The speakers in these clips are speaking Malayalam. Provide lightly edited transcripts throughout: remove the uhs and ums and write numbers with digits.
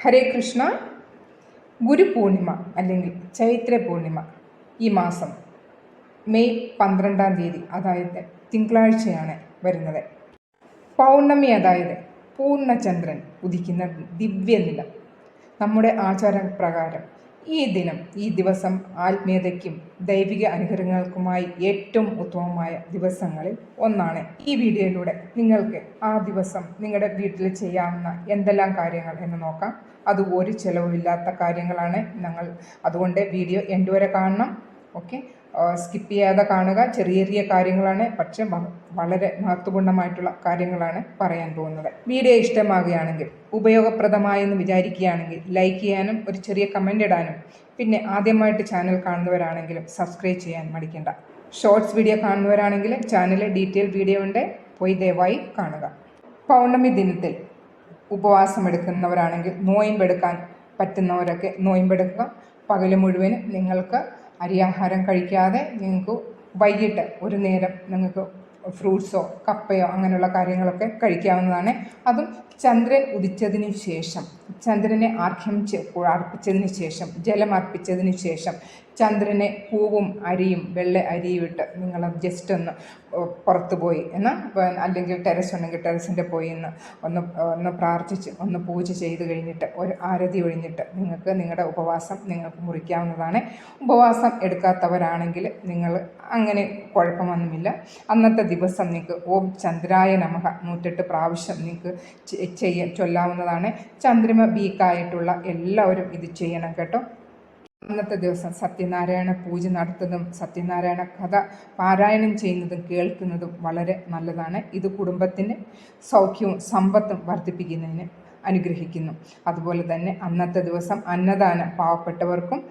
ഹരേ കൃഷ്ണ. ഗുരുപൂർണിമ അല്ലെങ്കിൽ ചൈത്ര പൂർണിമ ഈ മാസം മെയ് 12 അതായത് തിങ്കളാഴ്ചയാണ് വരുന്നത്. പൗർണമി അതായത് പൂർണ്ണചന്ദ്രൻ ഉദിക്കുന്ന ദിവ്യനില. നമ്മുടെ ആചാരപ്രകാരം ഈ ദിവസം ആത്മീയതയ്ക്കും ദൈവിക അനുഗ്രഹങ്ങൾക്കുമായി ഏറ്റവും ഉത്തമമായ ദിവസങ്ങളിൽ ഒന്നാണ്. ഈ വീഡിയോയിലൂടെ നിങ്ങൾക്ക് ആ ദിവസം നിങ്ങളുടെ വീട്ടിൽ ചെയ്യാവുന്ന എന്തെല്ലാം കാര്യങ്ങൾ എന്ന് നോക്കാം. അത് ഒരു ചിലവുമില്ലാത്ത കാര്യങ്ങളാണ്. അതുകൊണ്ട് വീഡിയോ എൻഡ് വരെ കാണണം. ഓക്കെ, സ്കിപ്പ് ചെയ്യാതെ കാണുക. ചെറിയ ചെറിയ കാര്യങ്ങളാണ്, പക്ഷെ വളരെ മഹത്വപൂർണ്ണമായിട്ടുള്ള കാര്യങ്ങളാണ് പറയാൻ പോകുന്നത്. വീഡിയോ ഇഷ്ടമാകുകയാണെങ്കിൽ, ഉപയോഗപ്രദമായെന്ന് വിചാരിക്കുകയാണെങ്കിൽ ലൈക്ക് ചെയ്യാനും ഒരു ചെറിയ കമൻ്റ് ഇടാനും, പിന്നെ ആദ്യമായിട്ട് ചാനൽ കാണുന്നവരാണെങ്കിലും സബ്സ്ക്രൈബ് ചെയ്യാൻ മടിക്കേണ്ട. ഷോർട്സ് വീഡിയോ കാണുന്നവരാണെങ്കിൽ ചാനലിൽ ഡീറ്റെയിൽ വീഡിയോ ഉണ്ട്, പോയി ദയവായി കാണുക. പൗർണമി ദിനത്തിൽ ഉപവാസമെടുക്കുന്നവരാണെങ്കിൽ, നോയമ്പെടുക്കാൻ പറ്റുന്നവരൊക്കെ നോയമ്പെടുക്കുക. പകൽ മുഴുവനും നിങ്ങൾക്ക് അരിയാഹാരം കഴിക്കാതെ നിങ്ങൾക്ക് വൈകിട്ട് ഒരു നേരം നിങ്ങൾക്ക് ഫ്രൂട്ട്സോ കപ്പയോ അങ്ങനെയുള്ള കാര്യങ്ങളൊക്കെ കഴിക്കാവുന്നതാണ്. അതും ചന്ദ്രൻ ഉദിച്ചതിന് ശേഷം, ചന്ദ്രനെ അർപ്പിച്ചതിന് ശേഷം, ജലം അർപ്പിച്ചതിന് ശേഷം ചന്ദ്രനെ പൂവും അരിയും വെള്ള അരിയും ഇട്ട് നിങ്ങൾ ജസ്റ്റ് ഒന്ന് പുറത്ത് പോയി അല്ലെങ്കിൽ ടെറസ് ഉണ്ടെങ്കിൽ ടെറസിൻ്റെ പോയി ഒന്ന് പ്രാർത്ഥിച്ച് ഒന്ന് പൂജ ചെയ്ത് കഴിഞ്ഞിട്ട് ഒരു ആരതി ഒഴിഞ്ഞിട്ട് നിങ്ങൾക്ക് നിങ്ങളുടെ ഉപവാസം നിങ്ങൾക്ക് മുറിക്കാവുന്നതാണ്. ഉപവാസം എടുക്കാത്തവരാണെങ്കിൽ നിങ്ങൾ അങ്ങനെ കുഴപ്പമൊന്നുമില്ല. അന്നത്തെ ദിവസം നിങ്ങൾക്ക് ഓം ചന്ദ്രായ നമഃ 108 പ്രാവശ്യം നിങ്ങൾക്ക് ചൊല്ലാവുന്നതാണ്. ചന്ദ്രമ വീക്കായിട്ടുള്ള എല്ലാവരും ഇത് ചെയ്യണം കേട്ടോ. അന്നത്തെ ദിവസം സത്യനാരായണ പൂജ നടത്തുന്നതും സത്യനാരായണ കഥ പാരായണം ചെയ്യുന്നതും കേൾക്കുന്നതും വളരെ നല്ലതാണ്. ഇത് കുടുംബത്തിന് സൗഖ്യവും സമ്പത്തും വർദ്ധിപ്പിക്കുന്നതിന് അനുഗ്രഹിക്കുന്നു. അതുപോലെ തന്നെ അന്നത്തെ ദിവസം അന്നദാനം, പാവപ്പെട്ടവർക്കും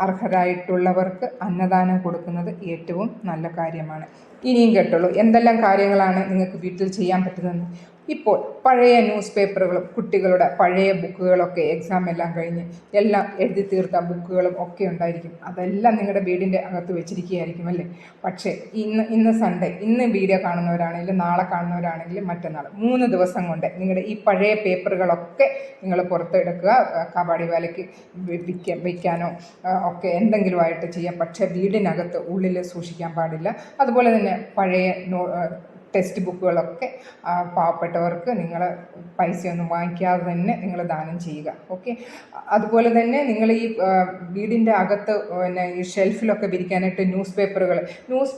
അർഹരായിട്ടുള്ളവർക്ക് അന്നദാനം കൊടുക്കുന്നത് ഏറ്റവും നല്ല കാര്യമാണ്. ഇനിയും കേട്ടുള്ളൂ എന്തെല്ലാം കാര്യങ്ങളാണ് നിങ്ങൾക്ക് വീട്ടിൽ ചെയ്യാൻ പറ്റുന്നത്. ഇപ്പോൾ പഴയ ന്യൂസ് പേപ്പറുകളും കുട്ടികളുടെ പഴയ ബുക്കുകളൊക്കെ എക്സാം എല്ലാം കഴിഞ്ഞ് എല്ലാം എഴുതി തീർത്ത ബുക്കുകളും ഒക്കെ ഉണ്ടായിരിക്കും. അതെല്ലാം നിങ്ങളുടെ വീടിൻ്റെ അകത്ത് വെച്ചിരിക്കുകയായിരിക്കും അല്ലേ. പക്ഷേ ഇന്ന് സൺഡേ, ഇന്ന് വീഡിയോ കാണുന്നവരാണെങ്കിലും നാളെ കാണുന്നവരാണെങ്കിലും മറ്റന്നാൾ 3 ദിവസം കൊണ്ട് നിങ്ങളുടെ ഈ പഴയ പേപ്പറുകളൊക്കെ നിങ്ങൾ പുറത്തെടുക്കുക. കബാഡി വേലയ്ക്ക് വിൽക്കാനോ ഒക്കെ എന്തെങ്കിലുമായിട്ട് ചെയ്യാം. പക്ഷേ വീടിനകത്ത് ഉള്ളിൽ സൂക്ഷിക്കാൻ പാടില്ല. അതുപോലെ തന്നെ പഴയ ടെക്സ്റ്റ് ബുക്കുകളൊക്കെ പാവപ്പെട്ടവർക്ക് നിങ്ങൾ പൈസയൊന്നും വാങ്ങിക്കാതെ തന്നെ നിങ്ങൾ ദാനം ചെയ്യുക. ഓക്കെ, അതുപോലെ തന്നെ നിങ്ങൾ ഈ വീടിൻ്റെ അകത്ത് ഈ ഷെൽഫിലൊക്കെ വിരിക്കാനായിട്ട് ന്യൂസ്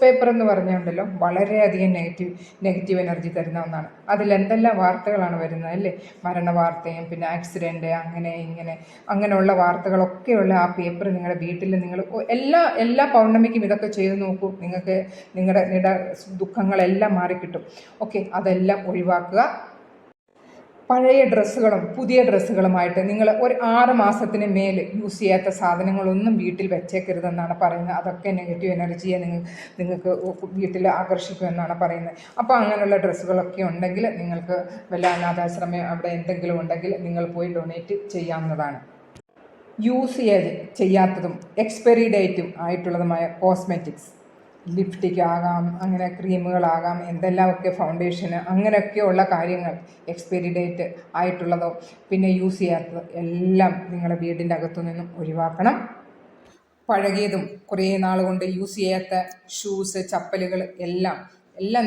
പേപ്പർ എന്ന് പറഞ്ഞുകൊണ്ടല്ലോ വളരെയധികം നെഗറ്റീവ് എനർജി തരുന്ന ഒന്നാണ്. അതിലെന്തെല്ലാം വാർത്തകളാണ് വരുന്നത് അല്ലേ. മരണ വാർത്തയും പിന്നെ ആക്സിഡൻറ്റ് അങ്ങനെയുള്ള വാർത്തകളൊക്കെയുള്ള ആ പേപ്പർ നിങ്ങളുടെ വീട്ടിൽ നിങ്ങൾ എല്ലാ പൗർണമിക്കും ഇതൊക്കെ ചെയ്ത് നോക്കൂ. നിങ്ങൾക്ക് നിങ്ങളുടെ ദുഃഖങ്ങളെല്ലാം മാറി കിട്ടും. ഓക്കെ, അതെല്ലാം ഒഴിവാക്കുക. പഴയ ഡ്രസ്സുകളും പുതിയ ഡ്രസ്സുകളുമായിട്ട് നിങ്ങൾ ഒരു 6 മാസത്തിന് മേൽ യൂസ് ചെയ്യാത്ത സാധനങ്ങളൊന്നും വീട്ടിൽ വെച്ചേക്കരുതെന്നാണ് പറയുന്നത്. അതൊക്കെ നെഗറ്റീവ് എനർജിയെ നിങ്ങൾക്ക് വീട്ടിൽ ആകർഷിക്കുമെന്നാണ് പറയുന്നത്. അപ്പോൾ അങ്ങനെയുള്ള ഡ്രസ്സുകളൊക്കെ ഉണ്ടെങ്കിൽ നിങ്ങൾക്ക് വല്ല അനാഥാശ്രമം അവിടെ എന്തെങ്കിലും ഉണ്ടെങ്കിൽ നിങ്ങൾ പോയി ഡൊണേറ്റ് ചെയ്യാവുന്നതാണ്. യൂസ് ചെയ്യാത്തതും എക്സ്പയറി ഡേറ്റും ആയിട്ടുള്ളതുമായ കോസ്മെറ്റിക്സ്, ലിപ്സ്റ്റിക് ആകാം, അങ്ങനെ ക്രീമുകളാകാം, എന്തെല്ലാമൊക്കെ ഫൗണ്ടേഷന് അങ്ങനെയൊക്കെയുള്ള കാര്യങ്ങൾ എക്സ്പയറി ഡേറ്റ് ആയിട്ടുള്ളതോ പിന്നെ യൂസ് ചെയ്യാത്തതോ എല്ലാം നിങ്ങളുടെ വീടിൻ്റെ അകത്തു നിന്നും ഒഴിവാക്കണം. പഴകിയതും കുറേ നാൾ കൊണ്ട് യൂസ് ചെയ്യാത്ത ഷൂസ്, ചപ്പലുകൾ എല്ലാം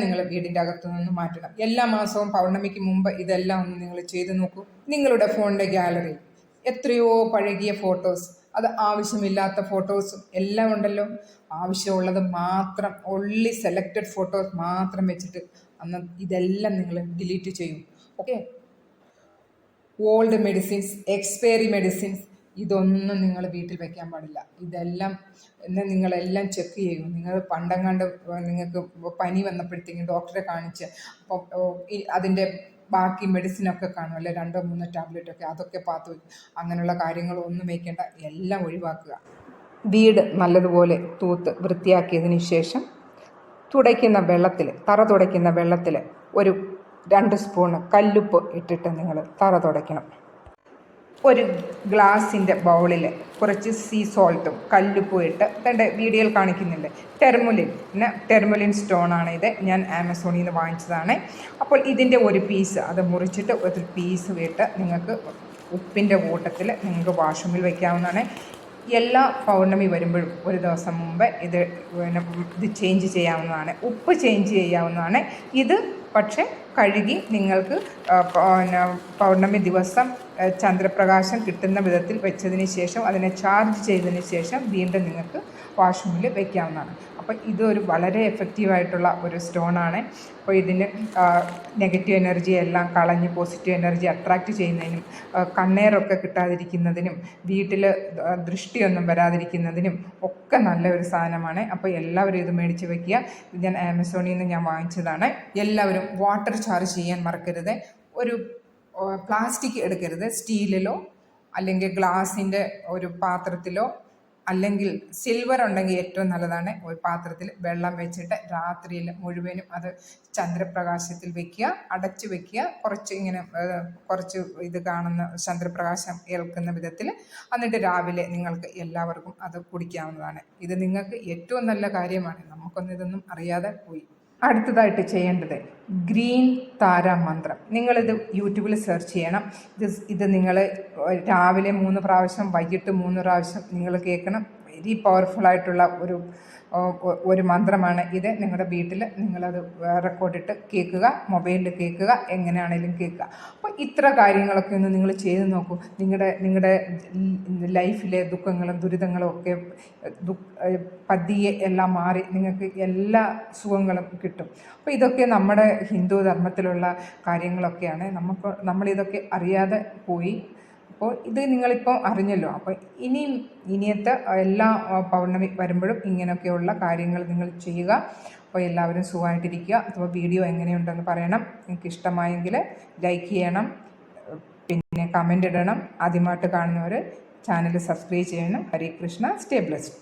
നിങ്ങൾ വീടിൻ്റെ അകത്തു നിന്ന് മാറ്റണം. എല്ലാ മാസവും പൗർണമിക്ക് മുമ്പ് ഇതെല്ലാം ഒന്ന് നിങ്ങൾ ചെയ്തു നോക്കൂ. നിങ്ങളുടെ ഫോണിൻ്റെ ഗാലറി എത്രയോ പഴകിയ ഫോട്ടോസ്, അത് ആവശ്യമില്ലാത്ത ഫോട്ടോസും എല്ലാം ഉണ്ടല്ലോ. ആവശ്യമുള്ളത് മാത്രം, ഓൺലി സെലക്റ്റഡ് ഫോട്ടോസ് മാത്രം വെച്ചിട്ട് ഇതെല്ലാം നിങ്ങൾ ഡിലീറ്റ് ചെയ്യും. Okay, old medicines, expiry medicines ഇതൊന്നും നിങ്ങൾ വീട്ടിൽ വെക്കാൻ പാടില്ല. ഇതെല്ലാം നിങ്ങളെല്ലാം ചെക്ക് ചെയ്യും. നിങ്ങൾ പണ്ടെങ്ങാണ്ട് നിങ്ങൾക്ക് പനി വന്നപ്പോഴത്തേക്കും ഡോക്ടറെ കാണിച്ച് അപ്പോൾ അതിൻ്റെ ബാക്കി മെഡിസിനൊക്കെ കാണുമല്ലേ, 2-3 ടാബ്ലറ്റൊക്കെ, അതൊക്കെ പാത്ത് വയ്ക്കും. അങ്ങനെയുള്ള കാര്യങ്ങളൊന്നും വയ്ക്കേണ്ട, എല്ലാം ഒഴിവാക്കുക. വീട് നല്ലതുപോലെ തൂത്ത് വൃത്തിയാക്കിയതിന് ശേഷം തറ തുടയ്ക്കുന്ന വെള്ളത്തിൽ ഒരു 2 സ്പൂണ് കല്ലുപ്പ് ഇട്ടിട്ട് നിങ്ങൾ തറ തുടയ്ക്കണം. ഒരു ഗ്ലാസിൻ്റെ ബൗളിൽ കുറച്ച് സീ സോൾട്ടും കല്ലുപ്പും ഇട്ട് വീഡിയോയിൽ കാണിക്കുന്നുണ്ട്. ടെർമലിൻ സ്റ്റോണാണ് ഇത്. ഞാൻ ആമസോണിൽ നിന്ന് വാങ്ങിച്ചതാണ്. അപ്പോൾ ഇതിൻ്റെ ഒരു പീസ് അത് മുറിച്ചിട്ട് ഒരു പീസ് ഇട്ട് നിങ്ങൾക്ക് ഉപ്പിൻ്റെ കൂട്ടത്തിൽ നിങ്ങൾക്ക് വാഷ്റൂമിൽ വയ്ക്കാവുന്നതാണ്. എല്ലാ പൗർണമി വരുമ്പോഴും ഒരു ദിവസം മുമ്പ് ഇത് ചേഞ്ച് ചെയ്യാവുന്നതാണ്. ഉപ്പ് ചേഞ്ച് ചെയ്യാവുന്നതാണ്. ഇത് പക്ഷേ കഴുകി നിങ്ങൾക്ക് പൗർണമി ദിവസം ചന്ദ്രപ്രകാശം കിട്ടുന്ന വിധത്തിൽ വെച്ചതിന് ശേഷം അതിനെ ചാർജ് ചെയ്തതിന് ശേഷം വീണ്ടും നിങ്ങൾക്ക് വാഷ്റൂമിൽ വയ്ക്കാവുന്നതാണ്. അപ്പോൾ ഇതൊരു വളരെ എഫക്റ്റീവായിട്ടുള്ള ഒരു സ്റ്റോണാണ്. അപ്പോൾ ഇതിന് നെഗറ്റീവ് എനർജി എല്ലാം കളഞ്ഞ് പോസിറ്റീവ് എനർജി അട്രാക്റ്റ് ചെയ്യുന്നതിനും കണ്ണേറൊക്കെ കിട്ടാതിരിക്കുന്നതിനും വീട്ടിൽ ദൃഷ്ടിയൊന്നും വരാതിരിക്കുന്നതിനും ഒക്കെ നല്ലൊരു സാധനമാണ്. അപ്പോൾ എല്ലാവരും ഇത് മേടിച്ച് വയ്ക്കുക. ഇത് ഞാൻ ആമസോണിൽ നിന്ന് ഞാൻ വാങ്ങിച്ചതാണ്. എല്ലാവരും വാട്ടർ ചാർജ് ചെയ്യാൻ മറക്കരുത്. ഒരു പ്ലാസ്റ്റിക് എടുക്കരുത്. സ്റ്റീലിലോ അല്ലെങ്കിൽ ഗ്ലാസിൻ്റെ ഒരു പാത്രത്തിലോ അല്ലെങ്കിൽ സിൽവർ ഉണ്ടെങ്കിൽ ഏറ്റവും നല്ലതാണ്. ഒരു പാത്രത്തിൽ വെള്ളം വെച്ചിട്ട് രാത്രിയിൽ മുഴുവനും അത് ചന്ദ്രപ്രകാശത്തിൽ വയ്ക്കുക, അടച്ചു വയ്ക്കുക. കുറച്ച് ഇത് കാണുന്ന ചന്ദ്രപ്രകാശം ഏൽക്കുന്ന വിധത്തിൽ. എന്നിട്ട് രാവിലെ നിങ്ങൾക്ക് എല്ലാവർക്കും അത് കുടിക്കാവുന്നതാണ്. ഇത് നിങ്ങൾക്ക് ഏറ്റവും നല്ല കാര്യമാണ്. നമുക്കൊന്നും ഇതൊന്നും അറിയാതെ പോയി. അടുത്തതായിട്ട് ചെയ്യേണ്ടത് ഗ്രീൻ താര മന്ത്രം. നിങ്ങളിത് യൂട്യൂബിൽ സെർച്ച് ചെയ്യണം. ഇത് നിങ്ങൾ രാവിലെ 3 പ്രാവശ്യം വൈകിട്ട് 3 പ്രാവശ്യം നിങ്ങൾ കേൾക്കണം. വെരി പവർഫുള്ളായിട്ടുള്ള ഒരു മന്ത്രമാണ് ഇത്. നിങ്ങളുടെ വീട്ടിൽ നിങ്ങളത് റെക്കോർഡിട്ട് കേൾക്കുക, മൊബൈലിൽ കേൾക്കുക, എങ്ങനെയാണെങ്കിലും കേൾക്കുക. അപ്പോൾ ഇത്ര കാര്യങ്ങളൊക്കെ ഒന്ന് നിങ്ങൾ ചെയ്ത് നോക്കൂ. നിങ്ങളുടെ ലൈഫിലെ ദുഃഖങ്ങളും ദുരിതങ്ങളും ഒക്കെ പതിയെ എല്ലാം മാറി നിങ്ങൾക്ക് എല്ലാ സുഖങ്ങളും കിട്ടും. അപ്പോൾ ഇതൊക്കെ നമ്മുടെ ഹിന്ദു ധർമ്മത്തിലുള്ള കാര്യങ്ങളൊക്കെയാണ്. നമ്മളിതൊക്കെ അറിയാതെ പോയി. അപ്പോൾ ഇത് നിങ്ങളിപ്പോൾ അറിഞ്ഞല്ലോ. അപ്പോൾ ഇനിയത്തെ എല്ലാ പൗർണമി വരുമ്പോഴും ഇങ്ങനെയൊക്കെയുള്ള കാര്യങ്ങൾ നിങ്ങൾ ചെയ്യുക. അപ്പോൾ എല്ലാവരും സുഖമായിട്ടിരിക്കുക. അപ്പോൾ വീഡിയോ എങ്ങനെയുണ്ടെന്ന് പറയണം. നിങ്ങൾക്ക് ഇഷ്ടമായെങ്കിൽ ലൈക്ക് ചെയ്യണം, പിന്നെ കമൻ്റ് ഇടണം. ആദ്യമായിട്ട് കാണുന്നവർ ചാനൽ സബ്സ്ക്രൈബ് ചെയ്യണം. ഹരേ കൃഷ്ണ. Stay blessed.